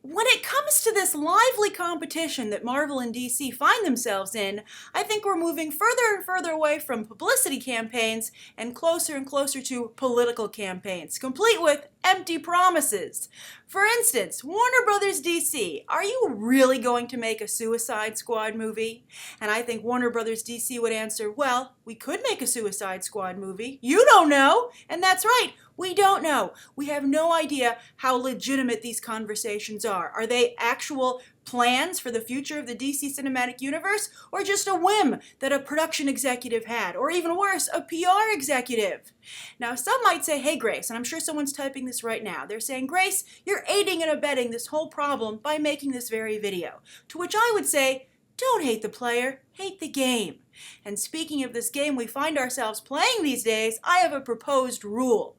when it comes to this lively competition that Marvel and DC find themselves in, I think we're moving further and further away from publicity campaigns and closer to political campaigns, complete with empty promises. For instance, Warner Brothers DC, are you really going to make a Suicide Squad movie? And I think Warner Brothers DC would answer, well, we could make a Suicide Squad movie. You don't know. And that's right. We don't know. We have no idea how legitimate these conversations are. Are they actual plans for the future of the DC Cinematic Universe, or just a whim that a production executive had, or even worse, a PR executive? Now, some might say, hey, Grace, and I'm sure someone's typing this right now. They're saying, Grace, you're aiding and abetting this whole problem by making this very video. To which I would say, don't hate the player, hate the game. And speaking of this game we find ourselves playing these days, I have a proposed rule.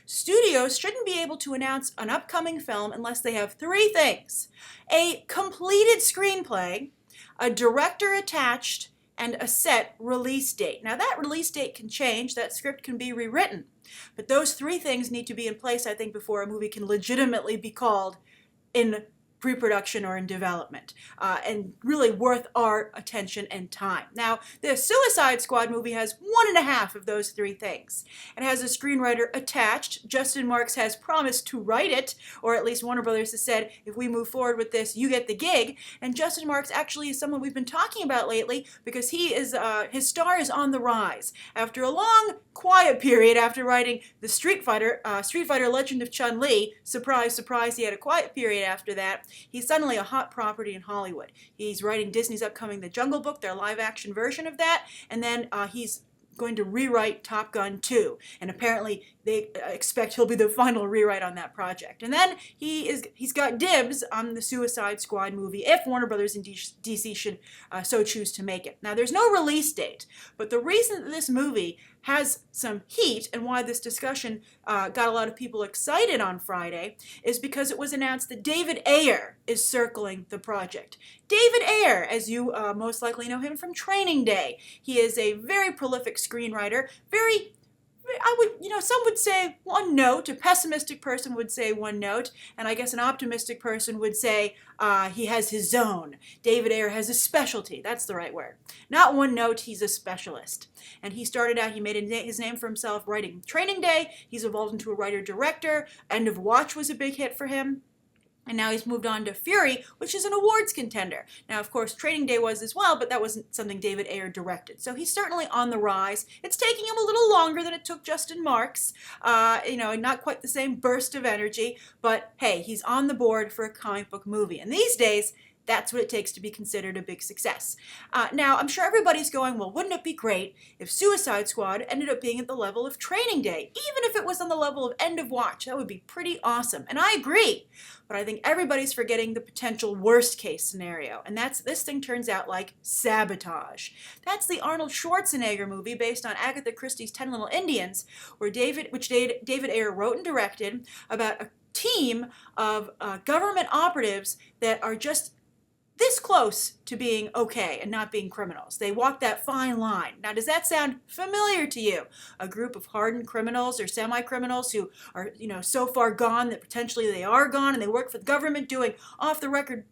Studios shouldn't be able to announce an upcoming film unless they have three things: a completed screenplay, a director attached, and a set release date. Now that release date can change, that script can be rewritten, but those three things need to be in place, I think, before a movie can legitimately be called in pre-production or in development, and really worth our attention and time. Now, the Suicide Squad movie has 1.5 of those three things. It has a screenwriter attached. Justin Marks has promised to write it, or at least Warner Brothers has said, if we move forward with this, you get the gig. And Justin Marks actually is someone we've been talking about lately because he is his star is on the rise. After a long, quiet period after writing the Street Fighter Legend of Chun-Li, surprise, surprise, he had a quiet period after that. He's suddenly a hot property in Hollywood. He's writing Disney's upcoming The Jungle Book, their live-action version of that, and then he's going to rewrite Top Gun 2, and apparently they expect he'll be the final rewrite on that project. And then he's got dibs on the Suicide Squad movie if Warner Brothers and DC should so choose to make it. Now, there's no release date, but the reason that this movie has some heat and why this discussion got a lot of people excited on Friday is because it was announced that David Ayer is circling the project. David Ayer, as you most likely know him from Training Day, he is a very prolific screenwriter, some would say one note, a pessimistic person would say one note, and I guess an optimistic person would say he has his zone. David Ayer has a specialty, that's the right word. Not one note, he's a specialist. And he started out, he made his name for himself writing Training Day, he's evolved into a writer-director, End of Watch was a big hit for him. And now he's moved on to Fury, which is an awards contender. Now, of course, Training Day was as well, but that wasn't something David Ayer directed. So he's certainly on the rise. It's taking him a little longer than it took Justin Marks. Not quite the same burst of energy, but hey, he's on the board for a comic book movie. And these days, that's what it takes to be considered a big success. Now, I'm sure everybody's going, well, wouldn't it be great if Suicide Squad ended up being at the level of Training Day? Even if it was on the level of End of Watch, that would be pretty awesome. And I agree. But I think everybody's forgetting the potential worst case scenario. And that's this thing turns out like Sabotage. That's the Arnold Schwarzenegger movie based on Agatha Christie's 10 Little Indians, which David Ayer wrote and directed about a team of government operatives that are just this close to being okay and not being criminals. They walk that fine line. Now, does that sound familiar to you? A group of hardened criminals or semi-criminals who are, so far gone that potentially they are gone, and they work for the government doing off-the-record,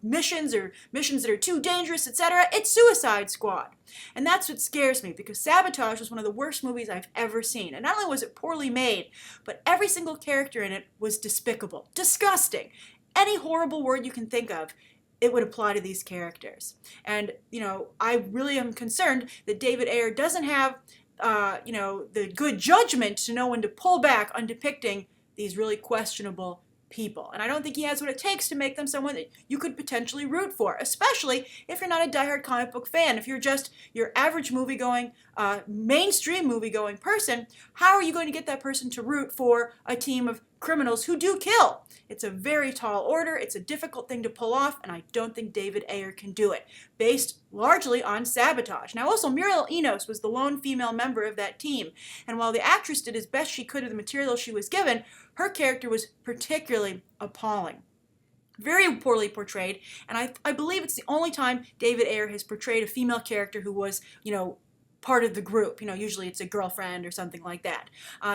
missions that are too dangerous, etc. It's Suicide Squad. And that's what scares me, because Sabotage was one of the worst movies I've ever seen. And not only was it poorly made, but every single character in it was despicable, disgusting. Any horrible word you can think of, it would apply to these characters. And, I really am concerned that David Ayer doesn't have, the good judgment to know when to pull back on depicting these really questionable people. And I don't think he has what it takes to make them someone that you could potentially root for, especially if you're not a diehard comic book fan. If you're just your average movie-going, mainstream movie-going person, how are you going to get that person to root for a team of criminals who do kill? It's a very tall order, it's a difficult thing to pull off, and I don't think David Ayer can do it, based largely on Sabotage. Now also, Muriel Enos was the lone female member of that team, and while the actress did as best she could with the material she was given, her character was particularly appalling. Very poorly portrayed, and I believe it's the only time David Ayer has portrayed a female character who was, part of the group. Usually it's a girlfriend or something like that.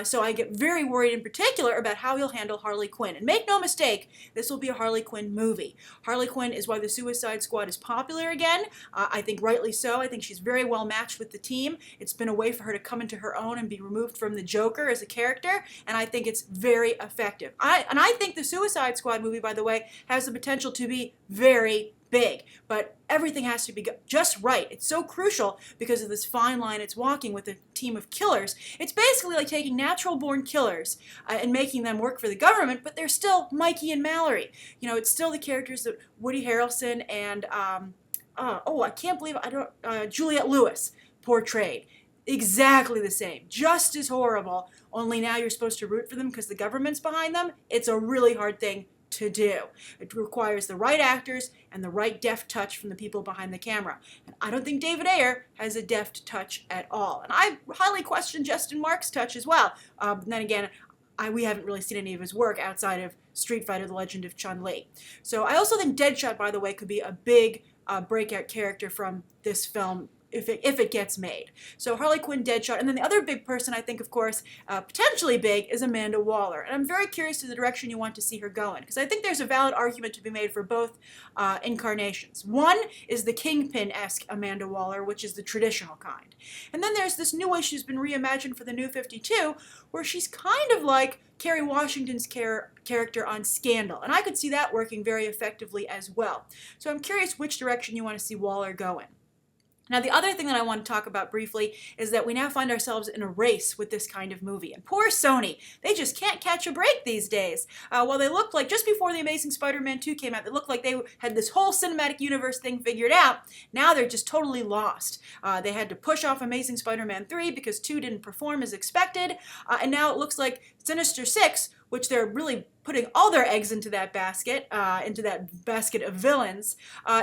So I get very worried in particular about how he'll handle Harley Quinn. And make no mistake, this will be a Harley Quinn movie. Harley Quinn is why the Suicide Squad is popular again. I think rightly so. I think she's very well matched with the team. It's been a way for her to come into her own and be removed from the Joker as a character, and I think it's very effective. I think the Suicide Squad movie, by the way, has the potential to be very big, but everything has to be just right. It's so crucial because of this fine line it's walking with a team of killers. It's basically like taking natural-born killers and making them work for the government, but they're still Mikey and Mallory. It's still the characters that Woody Harrelson and I can't believe Juliette Lewis portrayed. Exactly the same, just as horrible, only now you're supposed to root for them because the government's behind them. It's a really hard thing to do. It requires the right actors and the right deft touch from the people behind the camera. And I don't think David Ayer has a deft touch at all. And I highly question Justin Mark's touch as well. Then again, we haven't really seen any of his work outside of Street Fighter: The Legend of Chun-Li. So I also think Deadshot, by the way, could be a big breakout character from this film if it gets made. So Harley Quinn, Deadshot, and then the other big person I think, of course, potentially big, is Amanda Waller. And I'm very curious to the direction you want to see her going, because I think there's a valid argument to be made for both incarnations. One is the Kingpin-esque Amanda Waller, which is the traditional kind. And then there's this new way she's been reimagined for the New 52, where she's kind of like Kerry Washington's character on Scandal. And I could see that working very effectively as well. So I'm curious which direction you want to see Waller go in. Now, the other thing that I want to talk about briefly is that we now find ourselves in a race with this kind of movie. And poor Sony, they just can't catch a break these days. While they looked like, just before The Amazing Spider-Man 2 came out, they looked like they had this whole cinematic universe thing figured out. Now they're just totally lost. They had to push off Amazing Spider-Man 3 because 2 didn't perform as expected. And now it looks like Sinister Six, which they're really putting all their eggs into that basket of villains,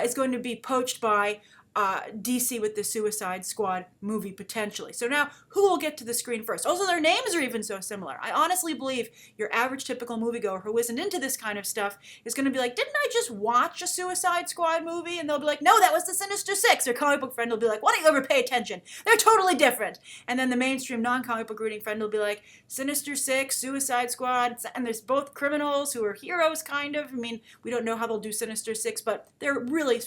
is going to be poached by DC with the Suicide Squad movie potentially. So now, who will get to the screen first? Also, their names are even so similar. I honestly believe your average typical moviegoer who isn't into this kind of stuff is going to be like, didn't I just watch a Suicide Squad movie? And they'll be like, no, that was the Sinister Six. Their comic book friend will be like, why don't you ever pay attention? They're totally different. And then the mainstream non-comic book reading friend will be like, Sinister Six, Suicide Squad, and there's both criminals who are heroes, kind of. I mean, we don't know how they'll do Sinister Six, but they're really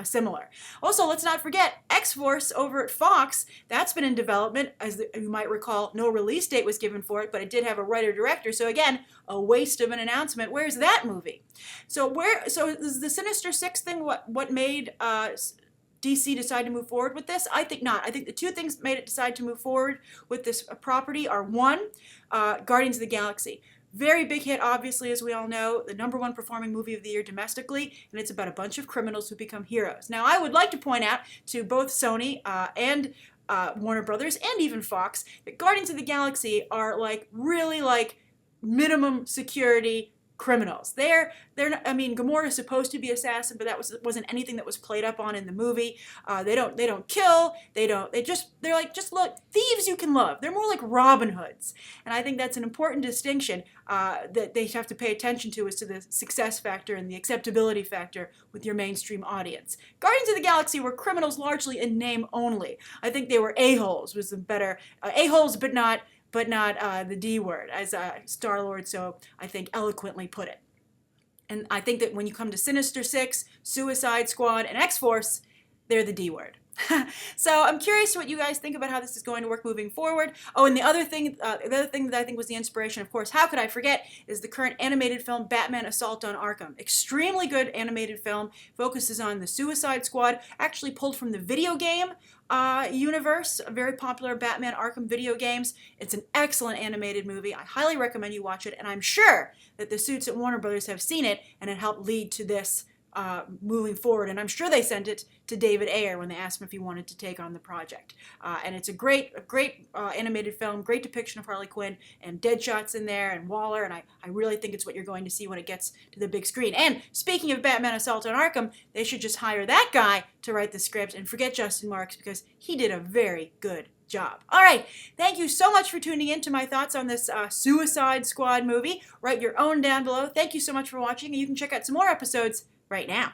similar. Also, let's not forget, X-Force over at Fox, that's been in development. As you might recall, no release date was given for it, but it did have a writer-director. So again, a waste of an announcement. Where's that movie? So is the Sinister Six thing what made DC decide to move forward with this? I think not. I think the two things made it decide to move forward with this property are, one, Guardians of the Galaxy. Very big hit, obviously, as we all know, the #1 performing movie of the year domestically, and it's about a bunch of criminals who become heroes. Now, I would like to point out to both Sony and Warner Brothers and even Fox that Guardians of the Galaxy are really minimum security criminals. They're I mean, Gamora's supposed to be assassin, but that wasn't anything that was played up on in the movie. They don't kill. They're just look, thieves you can love. They're more like Robin Hoods, and I think that's an important distinction that they have to pay attention to as to the success factor and the acceptability factor with your mainstream audience. Guardians of the Galaxy were criminals largely in name only. I think they were a-holes was the better a-holes, but not the D word, as Star-Lord so, I think, eloquently put it. And I think that when you come to Sinister Six, Suicide Squad, and X-Force, they're the D word. So I'm curious what you guys think about how this is going to work moving forward. Oh, and the other thing that I think was the inspiration, of course, how could I forget, is the current animated film Batman Assault on Arkham. Extremely good animated film, focuses on the Suicide Squad, actually pulled from the video game universe, a very popular Batman Arkham video games. It's an excellent animated movie. I highly recommend you watch it, and I'm sure that the suits at Warner Brothers have seen it, and it helped lead to this moving forward, and I'm sure they sent it to David Ayer when they asked him if he wanted to take on the project. And it's a great animated film, great depiction of Harley Quinn, and Deadshot's in there, and Waller, and I really think it's what you're going to see when it gets to the big screen. And speaking of Batman Assault on Arkham, they should just hire that guy to write the script and forget Justin Marks, because he did a very good job. All right, thank you so much for tuning in to my thoughts on this Suicide Squad movie. Write your own down below. Thank you so much for watching, and you can check out some more episodes right now.